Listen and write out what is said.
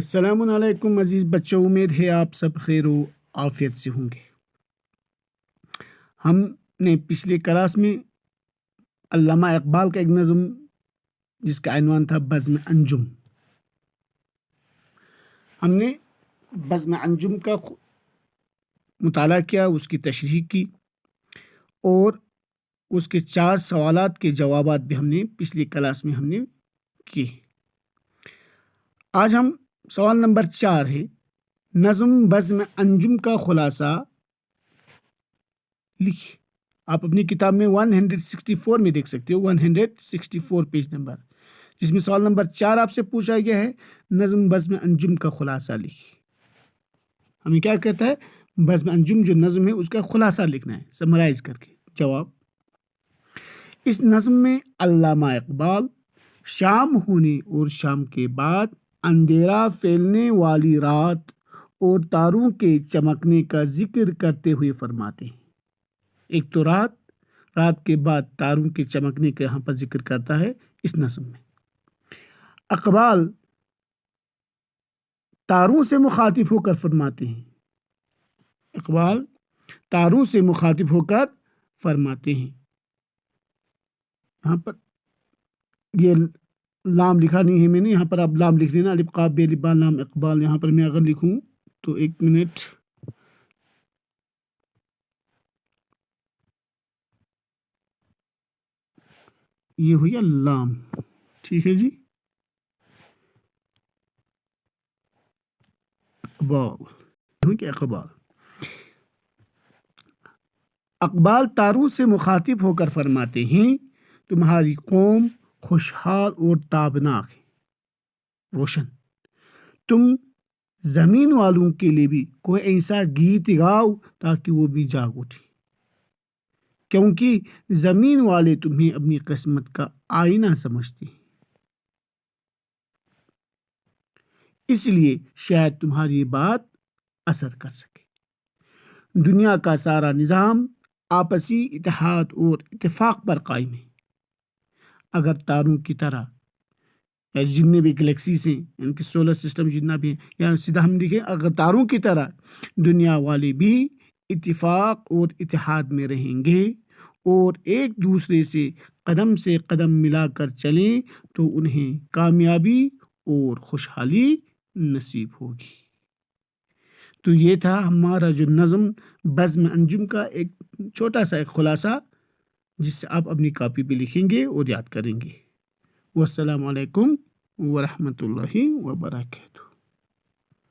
السلام علیکم عزیز بچوں، امید ہے آپ سب خیر و عافیت سے ہوں گے۔ ہم نے پچھلے کلاس میں علامہ اقبال کا ایک نظم جس کا عنوان تھا بزم انجم، ہم نے بزم انجم کا مطالعہ کیا، اس کی تشریح کی اور اس کے 4 سوالات کے جوابات بھی ہم نے پچھلی کلاس میں کیے۔ آج ہم سوال نمبر 4 ہے، نظم بزم انجم کا خلاصہ لکھ۔ آپ اپنی کتاب میں 164 میں دیکھ سکتے ہو، 164 پیج نمبر، جس میں سوال نمبر 4 آپ سے پوچھا گیا ہے، نظم بزم انجم کا خلاصہ لکھ۔ ہمیں کیا کہتا ہے؟ بزم انجم جو نظم ہے اس کا خلاصہ لکھنا ہے، سمرائز کر کے۔ جواب: اس نظم میں علامہ اقبال شام ہونے اور شام کے بعد اندھیرا پھیلنے والی رات اور تاروں کے چمکنے کا ذکر کرتے ہوئے فرماتے ہیں۔ ایک تو رات کے بعد تاروں کے چمکنے کا یہاں پر ذکر کرتا ہے اس نظم میں۔ اقبال تاروں سے مخاطب ہو کر فرماتے ہیں، یہاں پر یہ لام لکھا نہیں ہے میں نے، یہاں پر آپ لام لکھ لینا، الف قاف بے الف با لام اقبال۔ یہاں پر میں اگر لکھوں تو 1 منٹ، یہ ہوئی لام، ٹھیک ہے جی۔ اقبال تاروں سے مخاطب ہو کر فرماتے ہیں، تمہاری قوم خوشحال اور تابناک ہے، روشن۔ تم زمین والوں کے لیے بھی کوئی ایسا گیت گاؤ تاکہ وہ بھی جاگ اٹھے، کیونکہ زمین والے تمہیں اپنی قسمت کا آئینہ سمجھتے ہیں، اس لیے شاید تمہاری بات اثر کر سکے۔ دنیا کا سارا نظام آپسی اتحاد اور اتفاق پر قائم ہے۔ اگر تاروں کی طرح یا جتنے بھی گلیکسیز ہیں، ان کے سولر سسٹم جتنا بھی ہے، یا سیدھا ہم دیکھیں، اگر تاروں کی طرح دنیا والے بھی اتفاق اور اتحاد میں رہیں گے اور ایک دوسرے سے قدم ملا کر چلیں تو انہیں کامیابی اور خوشحالی نصیب ہوگی۔ تو یہ تھا ہمارا جو نظم بزم انجم کا ایک چھوٹا سا ایک خلاصہ، جس سے آپ اپنی کاپی پہ لکھیں گے اور یاد کریں گے۔ والسلام علیکم ورحمۃ اللہ وبرکاتہ۔